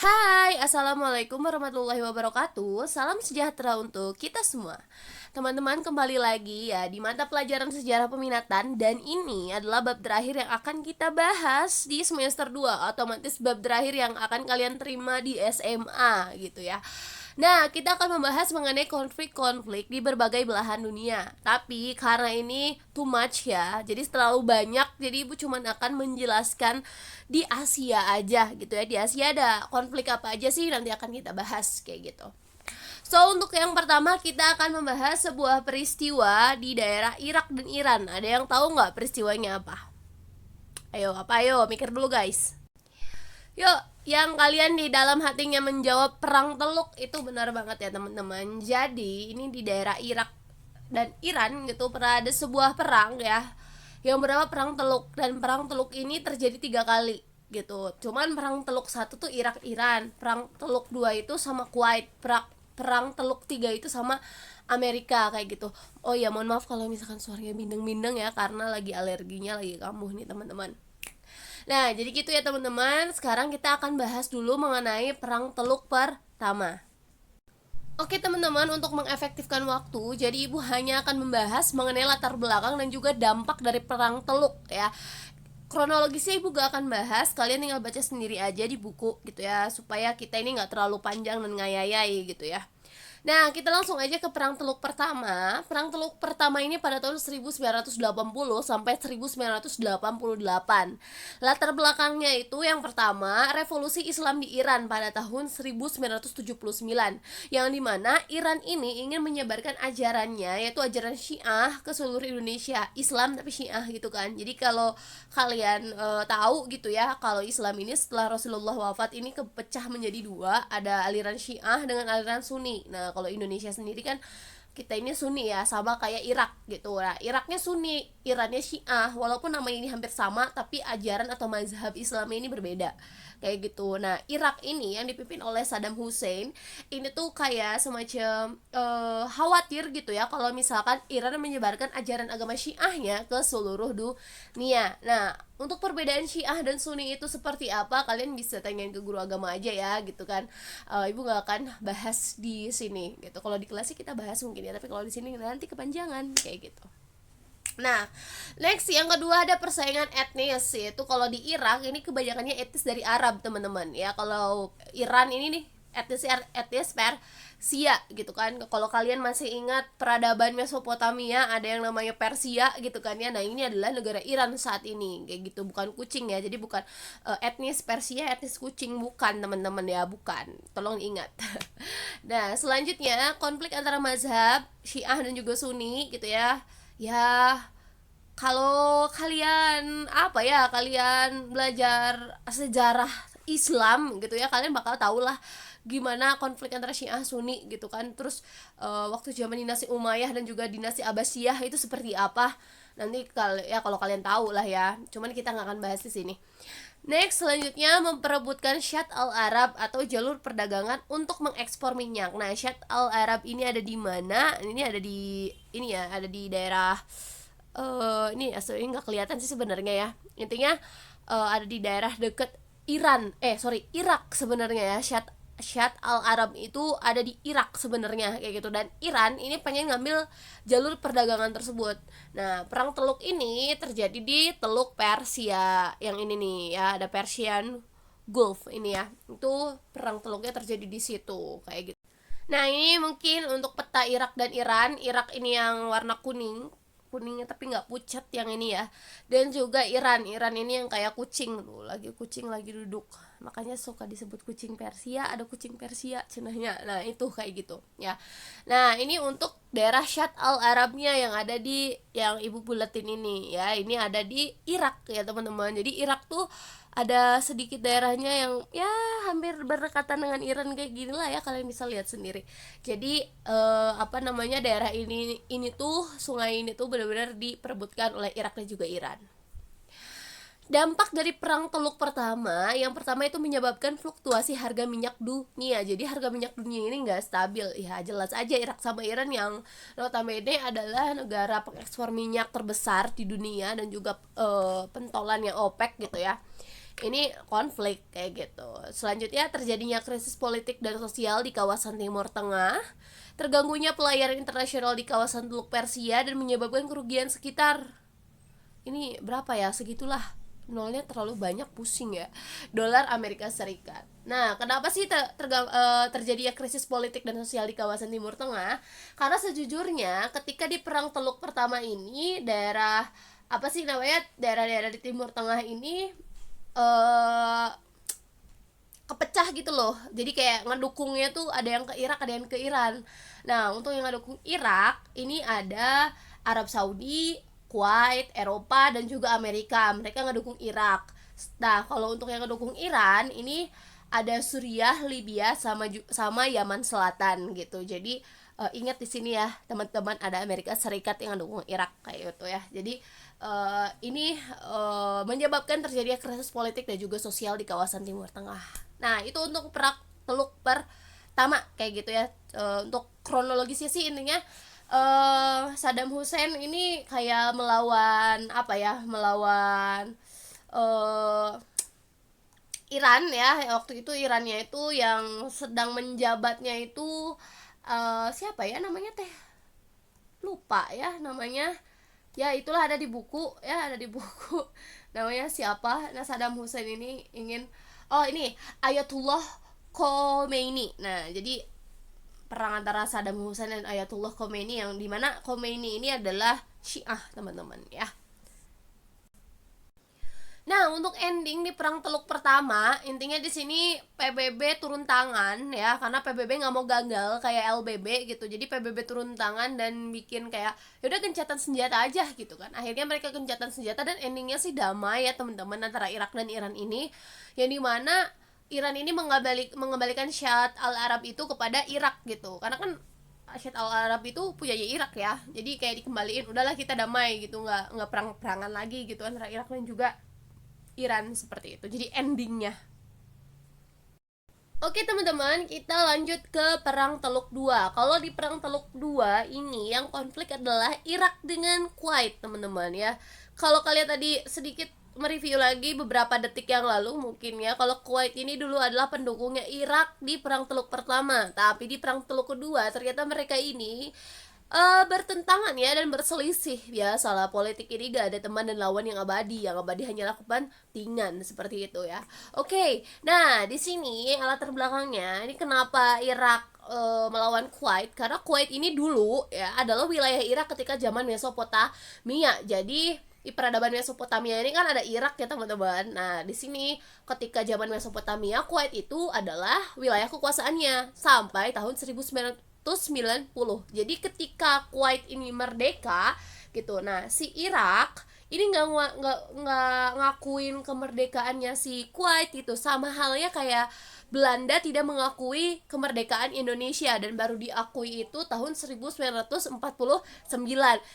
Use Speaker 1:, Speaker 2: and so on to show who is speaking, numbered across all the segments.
Speaker 1: Hai, Assalamualaikum warahmatullahi wabarakatuh. Salam sejahtera untuk kita semua. Teman-teman, kembali lagi ya di mata pelajaran sejarah peminatan. Dan ini adalah bab terakhir yang akan kita bahas di semester 2. Otomatis bab terakhir yang akan kalian terima di SMA gitu ya. Nah, kita akan membahas mengenai konflik-konflik di berbagai belahan dunia. Tapi karena ini too much ya, jadi terlalu banyak, jadi Ibu cuma akan menjelaskan di Asia aja gitu ya. Di Asia ada konflik apa aja sih, nanti akan kita bahas kayak gitu. So, untuk yang pertama kita akan membahas sebuah peristiwa di daerah Irak dan Iran. Ada yang tahu nggak peristiwanya apa? Ayo, mikir dulu guys. Yuk, yang kalian di dalam hatinya menjawab perang Teluk itu benar banget ya teman-teman. Jadi ini di daerah Irak dan Iran gitu pernah ada sebuah perang ya, yang bernama perang Teluk. Dan perang Teluk ini terjadi 3 kali gitu. Cuman perang Teluk 1 tuh Irak Iran, perang Teluk 2 itu sama Kuwait, perang Teluk 3 itu sama Amerika kayak gitu. Oh ya, mohon maaf kalau misalkan suaranya bindeng-bindeng ya, karena lagi alerginya lagi kambuh nih teman-teman. Nah, jadi gitu ya teman-teman. Sekarang kita akan bahas dulu mengenai perang Teluk pertama. Oke teman-teman, untuk mengefektifkan waktu, jadi Ibu hanya akan membahas mengenai latar belakang dan juga dampak dari perang Teluk ya. Kronologisnya Ibu gak akan bahas, kalian tinggal baca sendiri aja di buku gitu ya, supaya kita ini gak terlalu panjang dan ngayayai gitu ya. Nah, kita langsung aja ke Perang Teluk pertama. Perang Teluk pertama ini pada tahun 1980 sampai 1988. Latar belakangnya itu yang pertama, revolusi Islam di Iran pada tahun 1979. Yang dimana Iran ini ingin menyebarkan ajarannya, yaitu ajaran Syiah ke seluruh Indonesia. Islam tapi Syiah gitu kan. Jadi kalau kalian tahu gitu ya, kalau Islam ini setelah Rasulullah wafat ini kepecah menjadi 2, ada aliran Syiah dengan aliran Sunni. Nah, kalau Indonesia sendiri kan kita ini Sunni ya, sama kayak Irak gitu. Nah, Iraknya Sunni, Irannya Syiah. Walaupun namanya ini hampir sama, tapi ajaran atau mazhab Islamnya ini berbeda. Kayak gitu. Nah, Irak ini yang dipimpin oleh Saddam Hussein, ini tuh kayak semacam khawatir gitu ya kalau misalkan Iran menyebarkan ajaran agama Syiahnya ke seluruh dunia. Nah, untuk perbedaan Syiah dan Sunni itu seperti apa, kalian bisa tanyain ke guru agama aja ya gitu kan. Ibu gak akan bahas di sini gitu. Kalau di kelas sih kita bahas mungkin ya, tapi kalau di sini nanti kepanjangan kayak gitu. Nah, next yang kedua ada persaingan etnis, yaitu kalau di Irak ini kebanyakannya etnis dari Arab teman-teman ya. Kalau Iran ini nih etnis Persia gitu kan. Kalau kalian masih ingat peradaban Mesopotamia, ada yang namanya Persia gitu kan ya. Nah, ini adalah negara Iran saat ini kayak gitu, bukan kucing ya. Jadi bukan etnis Persia, etnis kucing, bukan teman-teman ya, bukan. Tolong ingat. Nah, selanjutnya konflik antara mazhab Syiah dan juga Sunni gitu ya. Ya, kalau kalian kalian belajar sejarah Islam gitu ya, kalian bakal tahu lah gimana konflik antara Syiah Sunni gitu kan. Terus waktu zaman dinasti Umayyah dan juga dinasti Abbasiyah itu seperti apa. Nanti kalau kalian tahu lah ya. Cuman kita nggak akan bahas di sini. Next, selanjutnya memperebutkan Shatt al-Arab atau jalur perdagangan untuk mengekspor minyak. Nah, Shatt al-Arab ini ada di mana? Ada di daerah ini asli nggak kelihatan sih sebenarnya ya. Intinya ada di daerah deket Irak sebenarnya ya. Shatt al-Arab itu ada di Irak sebenarnya kayak gitu, dan Iran ini pengen ngambil jalur perdagangan tersebut. Nah, perang Teluk ini terjadi di Teluk Persia yang ini nih ya, ada Persian Gulf ini ya. Itu perang teluknya terjadi di situ kayak gitu. Nah, ini mungkin untuk peta Irak dan Iran. Irak ini yang warna kuningnya tapi nggak pucat yang ini ya. Dan juga Iran ini yang kayak kucing tuh, kucing lagi duduk, makanya suka disebut kucing Persia. Ada kucing Persia cenahnya. Nah, itu kayak gitu ya. Nah, ini untuk daerah Shatt al Arabnya yang ada di yang ibu buletin ini ya. Ini ada di Irak ya teman-teman. Jadi Irak tuh ada sedikit daerahnya yang ya hampir berdekatan dengan Iran kayak gini lah ya, kalian bisa lihat sendiri. Jadi daerah ini tuh, sungai ini tuh benar-benar diperebutkan oleh Irak dan juga Iran. Dampak dari perang Teluk pertama, yang pertama itu menyebabkan fluktuasi harga minyak dunia. Jadi harga minyak dunia ini nggak stabil. Ya jelas aja Irak sama Iran yang notabene adalah negara pengekspor minyak terbesar di dunia dan juga pentolan yang OPEC gitu ya. ini konflik kayak gitu. Selanjutnya terjadinya krisis politik dan sosial di kawasan Timur Tengah, terganggunya pelayaran internasional di kawasan Teluk Persia dan menyebabkan kerugian sekitar, ini berapa ya, segitulah, nolnya terlalu banyak, pusing ya, dolar Amerika Serikat. Nah, kenapa sih terjadi krisis politik dan sosial di kawasan Timur Tengah? Karena sejujurnya ketika di Perang Teluk pertama ini, daerah apa sih namanya, daerah-daerah di Timur Tengah ini eh kepecah gitu loh. Jadi kayak ngedukungnya tuh ada yang ke Irak, ada yang ke Iran. Nah, untuk yang ngedukung Irak ini ada Arab Saudi, Kuwait, Eropa dan juga Amerika. Mereka ngedukung Irak. Nah, kalau untuk yang ngedukung Iran ini ada Suriah, Libya sama Yaman Selatan gitu. Jadi ingat di sini ya, teman-teman, ada Amerika Serikat yang ngedukung Irak kayak gitu ya. Jadi ini menyebabkan terjadinya krisis politik dan juga sosial di kawasan Timur Tengah. Nah, itu untuk Perang Teluk pertama kayak gitu ya. Untuk kronologisnya sih intinya Saddam Hussein ini kayak melawan apa ya? Melawan eh Iran ya. Waktu itu Irannya itu yang sedang menjabatnya itu siapa ya namanya teh? Lupa ya namanya. Ya itulah, ada di buku ya, ada di buku. Namanya siapa? Nah, Saddam Hussein ini ingin, oh ini Ayatullah Khomeini. Nah, jadi perang antara Saddam Hussein dan Ayatullah Khomeini, yang dimana Khomeini ini adalah Syiah, teman-teman ya. Nah, untuk ending di Perang Teluk pertama, intinya di sini PBB turun tangan ya, karena PBB nggak mau gagal kayak LBB gitu. Jadi PBB turun tangan dan bikin kayak yaudah gencatan senjata aja gitu kan. Akhirnya mereka gencatan senjata dan endingnya sih damai ya teman-teman, antara Irak dan Iran ini, yang dimana Iran ini mengembalikan Syed al-Arab itu kepada Irak gitu. Karena kan Syed al-Arab itu punya Irak ya. Jadi kayak dikembaliin, udahlah kita damai gitu, nggak perang-perangan lagi gitu antara Irak dan juga Iran, seperti itu. Jadi endingnya. Oke teman-teman, kita lanjut ke Perang Teluk 2. Kalau di Perang Teluk 2 ini yang konflik adalah Irak dengan Kuwait, teman-teman ya. Kalau kalian tadi sedikit mereview lagi beberapa detik yang lalu mungkin ya, kalau Kuwait ini dulu adalah pendukungnya Irak di Perang Teluk pertama. Tapi di Perang Teluk kedua ternyata mereka ini bertentangan ya dan berselisih. Biasalah, politik ini gak ada teman dan lawan yang abadi. Yang abadi hanyalah kepentingan, seperti itu ya. Oke, nah di sini latar belakangnya ini kenapa Irak melawan Kuwait, karena Kuwait ini dulu ya adalah wilayah Irak ketika zaman Mesopotamia. Jadi di peradaban Mesopotamia ini kan ada Irak ya teman-teman. Nah di sini ketika zaman Mesopotamia, Kuwait itu adalah wilayah kekuasaannya sampai tahun 1990. Jadi ketika Kuwait ini merdeka gitu, nah si Irak ini nggak ngakuin kemerdekaannya si Kuwait gitu, sama halnya kayak Belanda tidak mengakui kemerdekaan Indonesia dan baru diakui itu tahun 1949.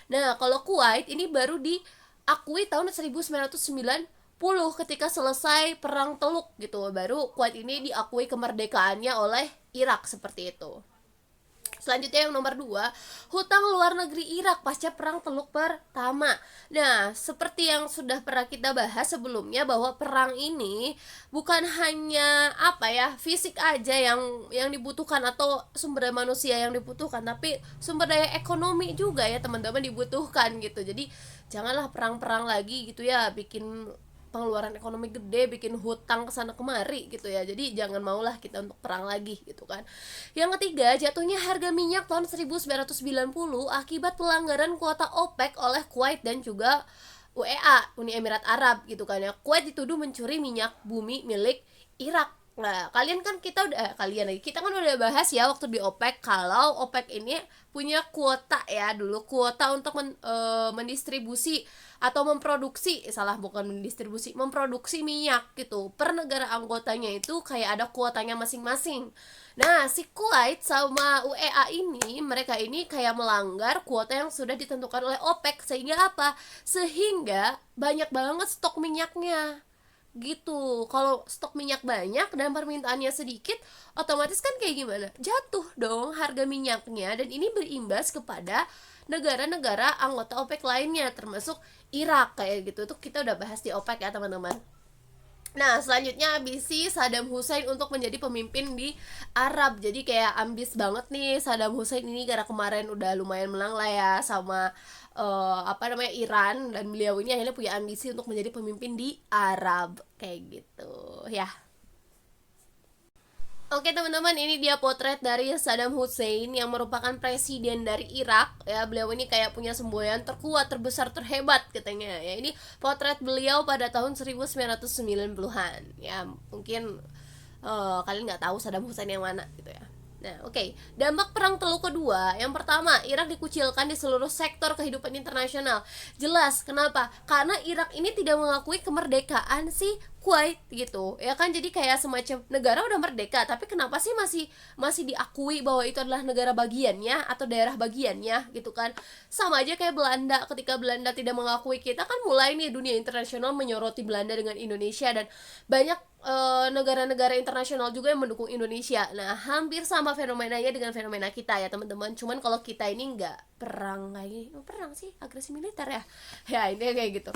Speaker 1: Nah, kalau Kuwait ini baru diakui tahun 1990 ketika selesai Perang Teluk gitu. Baru Kuwait ini diakui kemerdekaannya oleh Irak, seperti itu. Selanjutnya yang nomor 2, hutang luar negeri Irak pasca Perang Teluk pertama. Nah, seperti yang sudah pernah kita bahas sebelumnya, bahwa perang ini bukan hanya apa ya, fisik aja yang dibutuhkan atau sumber daya manusia yang dibutuhkan, tapi sumber daya ekonomi juga ya teman-teman dibutuhkan gitu. Jadi janganlah perang-perang lagi gitu ya, bikin pengeluaran ekonomi gede, bikin hutang kesana kemari gitu ya. Jadi jangan maulah kita untuk perang lagi gitu kan. Yang ketiga, jatuhnya harga minyak tahun 1990 akibat pelanggaran kuota OPEC oleh Kuwait dan juga UEA, Uni Emirat Arab gitu kan ya. Kuwait dituduh mencuri minyak bumi milik Irak. Nah, kita kan udah bahas ya waktu di OPEC, kalau OPEC ini punya kuota ya, dulu kuota untuk mendistribusi atau memproduksi minyak gitu per negara anggotanya, itu kayak ada kuotanya masing-masing. Nah, si Kuwait sama UEA ini, mereka ini kayak melanggar kuota yang sudah ditentukan oleh OPEC. Sehingga apa? Sehingga banyak banget stok minyaknya gitu. Kalau stok minyak banyak dan permintaannya sedikit, otomatis kan kayak gimana? Jatuh dong harga minyaknya, dan ini berimbas kepada negara-negara anggota OPEC lainnya termasuk Irak kayak gitu. Itu kita udah bahas di OPEC ya teman-teman. Nah, selanjutnya ambisi Saddam Hussein untuk menjadi pemimpin di Arab. Jadi kayak ambis banget nih Saddam Hussein ini karena kemarin udah lumayan menang lah ya sama Iran, dan beliau ini akhirnya punya ambisi untuk menjadi pemimpin di Arab kayak gitu ya. Oke teman-teman, ini dia potret dari Saddam Hussein yang merupakan presiden dari Irak ya. Beliau ini kayak punya semboyan terkuat, terbesar, terhebat katanya ya. Ini potret beliau pada tahun 1990-an ya. Mungkin kalian nggak tahu Saddam Hussein yang mana gitu ya. Nah, oke. Dampak Perang Teluk Kedua. Yang pertama, Irak dikucilkan di seluruh sektor kehidupan internasional. Jelas, kenapa? Karena Irak ini tidak mengakui kemerdekaan si Kuwait gitu. Ya kan, jadi kayak semacam negara udah merdeka, tapi kenapa sih masih masih diakui bahwa itu adalah negara bagiannya atau daerah bagiannya gitu kan. Sama aja kayak Belanda, ketika Belanda tidak mengakui kita kan mulai nih dunia internasional menyoroti Belanda dengan Indonesia, dan banyak negara-negara internasional juga yang mendukung Indonesia. Nah, hampir sama fenomenanya dengan fenomena kita ya teman-teman. Cuman kalau kita ini nggak perang kayak perang sih, agresi militer ya. Ya ini kayak gitu.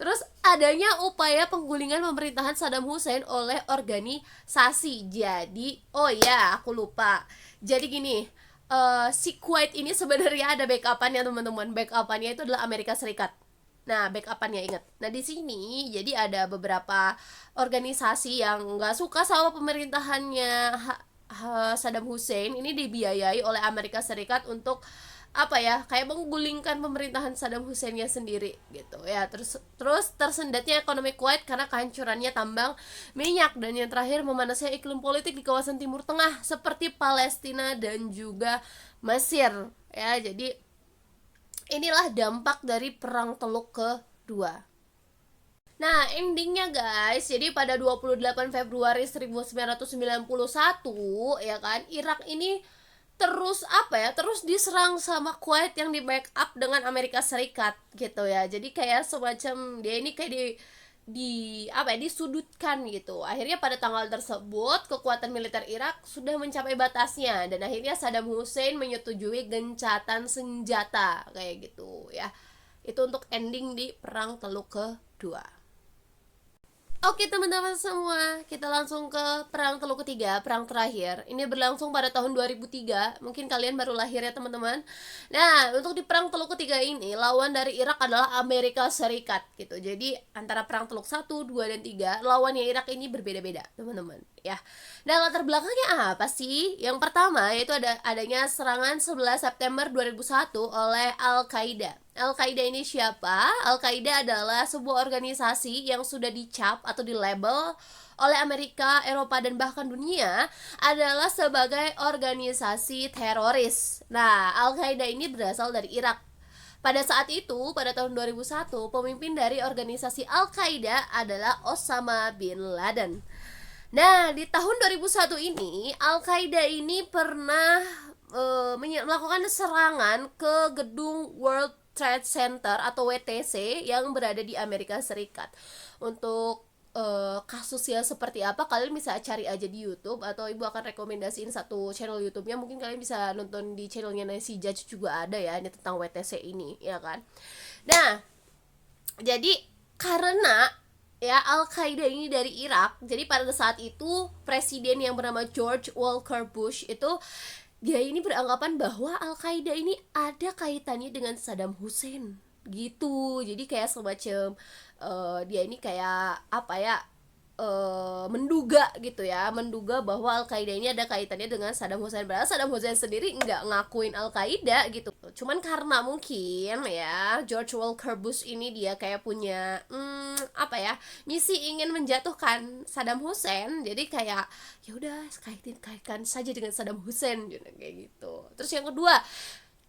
Speaker 1: Terus adanya upaya penggulingan pemerintahan Saddam Hussein oleh organisasi. Jadi, oh ya aku lupa. Jadi gini, si Kuwait ini sebenarnya ada backupannya teman-teman. Backupannya itu adalah Amerika Serikat. Nah, backupannya ingat. Nah, di sini jadi ada beberapa organisasi yang nggak suka sama pemerintahannya Saddam Hussein. Ini dibiayai oleh Amerika Serikat untuk apa ya, kayak menggulingkan pemerintahan Saddam Husseinnya sendiri gitu ya. Terus tersendatnya ekonomi Kuwait karena kehancurannya tambang minyak, dan yang terakhir memanasnya iklim politik di kawasan Timur Tengah seperti Palestina dan juga Mesir ya. Jadi inilah dampak dari Perang Teluk Kedua. Nah, endingnya guys, jadi pada 28 Februari 1991 ya kan, Irak ini terus terus diserang sama Kuwait yang di backup dengan Amerika Serikat gitu ya. Jadi kayak semacam dia ini kayak disudutkan gitu. Akhirnya pada tanggal tersebut kekuatan militer Irak sudah mencapai batasnya, dan akhirnya Saddam Hussein menyetujui gencatan senjata kayak gitu ya. Itu untuk ending di Perang Teluk Kedua. Oke teman-teman semua, kita langsung ke Perang Teluk Ketiga, perang terakhir. Ini berlangsung pada tahun 2003. Mungkin kalian baru lahir ya teman-teman. Nah, untuk di Perang Teluk Ketiga ini, lawan dari Irak adalah Amerika Serikat gitu. Jadi antara Perang Teluk 1, 2, dan 3, lawannya Irak ini berbeda-beda teman-teman ya. Nah, latar belakangnya apa sih? Yang pertama yaitu adanya serangan 11 September 2001 oleh Al-Qaeda. Al-Qaeda ini siapa? Al-Qaeda adalah sebuah organisasi yang sudah dicap atau dilabel oleh Amerika, Eropa, dan bahkan dunia adalah sebagai organisasi teroris. Nah, Al-Qaeda ini berasal dari Irak. Pada saat itu, pada tahun 2001, pemimpin dari organisasi Al-Qaeda adalah Osama bin Laden. Nah, di tahun 2001 ini, Al-Qaeda ini pernah melakukan serangan ke gedung World Trade Center atau WTC yang berada di Amerika Serikat. Untuk kasusnya seperti apa, kalian bisa cari aja di YouTube, atau ibu akan rekomendasiin satu channel YouTube-nya. Mungkin kalian bisa nonton di channelnya Nancy Judge juga ada ya, ini tentang WTC ini ya kan. Nah, jadi karena ya Al-Qaeda ini dari Irak, jadi pada saat itu presiden yang bernama George Walker Bush itu dia ini beranggapan bahwa Al-Qaeda ini ada kaitannya dengan Saddam Hussein gitu. Jadi kayak semacam dia ini kayak menduga gitu ya, menduga bahwa Al-Qaeda ini ada kaitannya dengan Saddam Hussein. Padahal Saddam Hussein sendiri nggak ngakuin Al-Qaeda gitu. Cuman karena mungkin ya George Walker Bush ini dia kayak punya misi ingin menjatuhkan Saddam Hussein. Jadi kayak ya udah kaitkan saja dengan Saddam Hussein gitu, kayak gitu. Terus yang kedua,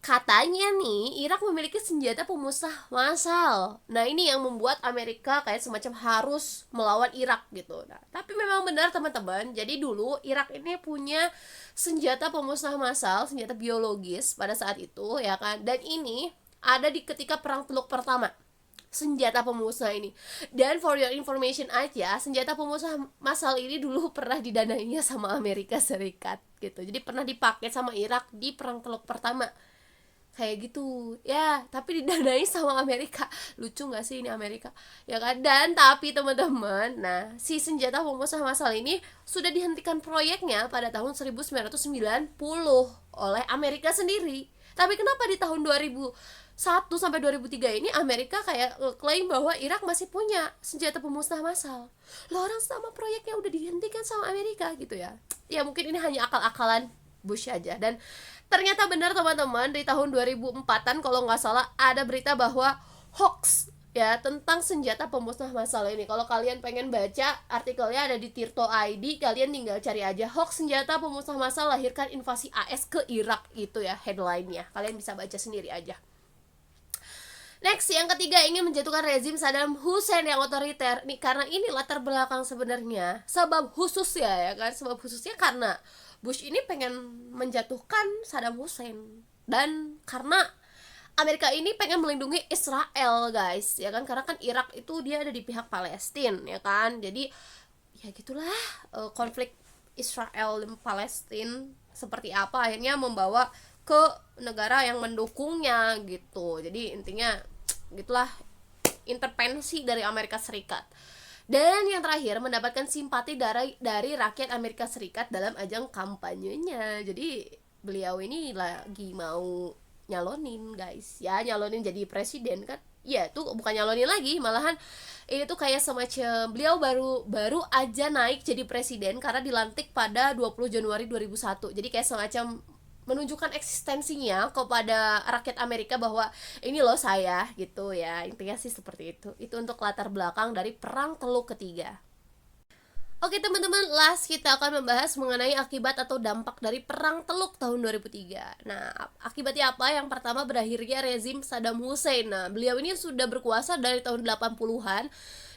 Speaker 1: katanya nih Irak memiliki senjata pemusnah massal. Nah, ini yang membuat Amerika kayak semacam harus melawan Irak gitu. Nah, tapi memang benar teman-teman. Jadi dulu Irak ini punya senjata pemusnah massal, senjata biologis pada saat itu ya kan. Dan ini ada di ketika Perang Teluk pertama, senjata pemusnah ini. Dan for your information aja, senjata pemusnah massal ini dulu pernah didanainya sama Amerika Serikat gitu. Jadi pernah dipakai sama Irak di Perang Teluk pertama kayak gitu ya, tapi didanai sama Amerika. Lucu nggak sih ini Amerika, ya kan? Dan tapi teman-teman, nah si senjata pemusnah massal ini sudah dihentikan proyeknya pada tahun 1990 oleh Amerika sendiri. Tapi kenapa di tahun 2001 sampai 2003 ini Amerika kayak klaim bahwa Irak masih punya senjata pemusnah massal? Lo orang sama proyeknya udah dihentikan sama Amerika gitu ya. Ya mungkin ini hanya akal-akalan Bush aja. Dan ternyata benar teman-teman, di tahun 2004-an kalau nggak salah ada berita bahwa hoax ya tentang senjata pemusnah massal ini. Kalau kalian pengen baca artikelnya ada di Tirto ID, kalian tinggal cari aja hoax senjata pemusnah massal lahirkan invasi AS ke Irak, itu ya headline-nya. Kalian bisa baca sendiri aja. Next, yang ketiga, ingin menjatuhkan rezim Saddam Hussein yang otoriter. Nih, karena ini latar belakang sebenarnya, sebab khususnya ya kan, sebab khususnya karena Bush ini pengen menjatuhkan Saddam Hussein, dan karena Amerika ini pengen melindungi Israel, guys, ya kan, karena kan Irak itu dia ada di pihak Palestina, ya kan. Jadi ya gitulah, konflik Israel dan Palestina seperti apa akhirnya membawa ke negara yang mendukungnya gitu. Jadi intinya gitulah, intervensi dari Amerika Serikat. Dan yang terakhir, mendapatkan simpati dari rakyat Amerika Serikat dalam ajang kampanyenya. Jadi beliau ini lagi mau nyalonin, guys, ya nyalonin jadi presiden kan. Ya itu bukan nyalonin lagi, malahan ini tuh kayak semacam beliau baru aja naik jadi presiden karena dilantik pada 20 Januari 2001. Jadi kayak semacam menunjukkan eksistensinya kepada rakyat Amerika bahwa ini loh saya gitu ya. Intinya sih seperti itu untuk latar belakang dari Perang Teluk Ketiga. Oke teman-teman, last kita akan membahas mengenai akibat atau dampak dari Perang Teluk tahun 2003. Nah, akibatnya apa? Yang pertama, berakhirnya rezim Saddam Hussein. Nah, beliau ini sudah berkuasa dari tahun 80-an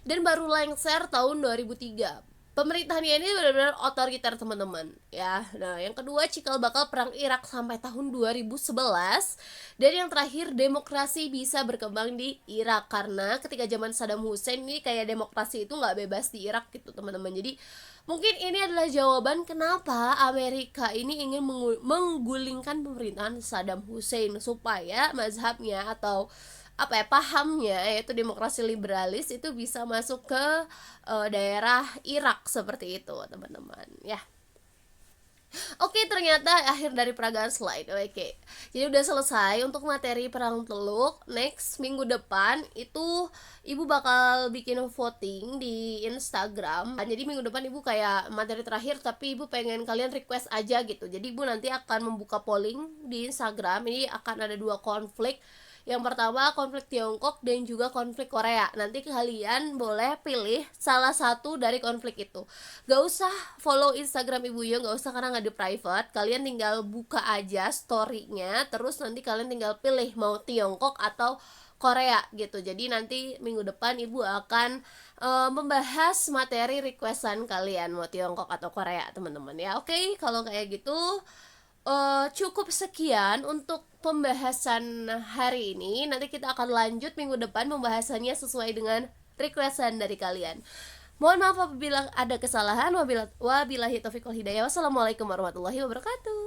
Speaker 1: dan baru lengser tahun 2003. Pemerintahannya ini benar-benar otoriter teman-teman ya. Nah, yang kedua, cikal bakal perang Irak sampai tahun 2011. Dan yang terakhir, demokrasi bisa berkembang di Irak karena ketika zaman Saddam Hussein ini kayak demokrasi itu nggak bebas di Irak gitu teman-teman. Jadi mungkin ini adalah jawaban kenapa Amerika ini ingin menggulingkan pemerintahan Saddam Hussein supaya mazhabnya atau apa ya, pahamnya yaitu demokrasi liberalis itu bisa masuk ke daerah Irak seperti itu teman-teman ya. Oke, ternyata akhir dari peragaan slide. Oke, jadi udah selesai untuk materi Perang Teluk. Next, minggu depan itu ibu bakal bikin voting di Instagram. Jadi minggu depan ibu kayak materi terakhir, tapi ibu pengen kalian request aja gitu. Jadi ibu nanti akan membuka polling di Instagram. Ini akan ada 2 konflik. Yang pertama konflik Tiongkok dan juga konflik Korea. Nanti kalian boleh pilih salah satu dari konflik itu. Gak usah follow Instagram Ibu Yo, gak usah karena gak di private. Kalian tinggal buka aja story-nya, terus nanti kalian tinggal pilih mau Tiongkok atau Korea gitu. Jadi nanti minggu depan Ibu akan membahas materi requestan kalian mau Tiongkok atau Korea teman-teman ya. Oke, kalau kayak gitu cukup sekian untuk pembahasan hari ini. Nanti kita akan lanjut minggu depan pembahasannya sesuai dengan requestan dari kalian. Mohon maaf apabila ada kesalahan. Wabillahi taufiq wal hidayah. Wassalamualaikum warahmatullahi wabarakatuh.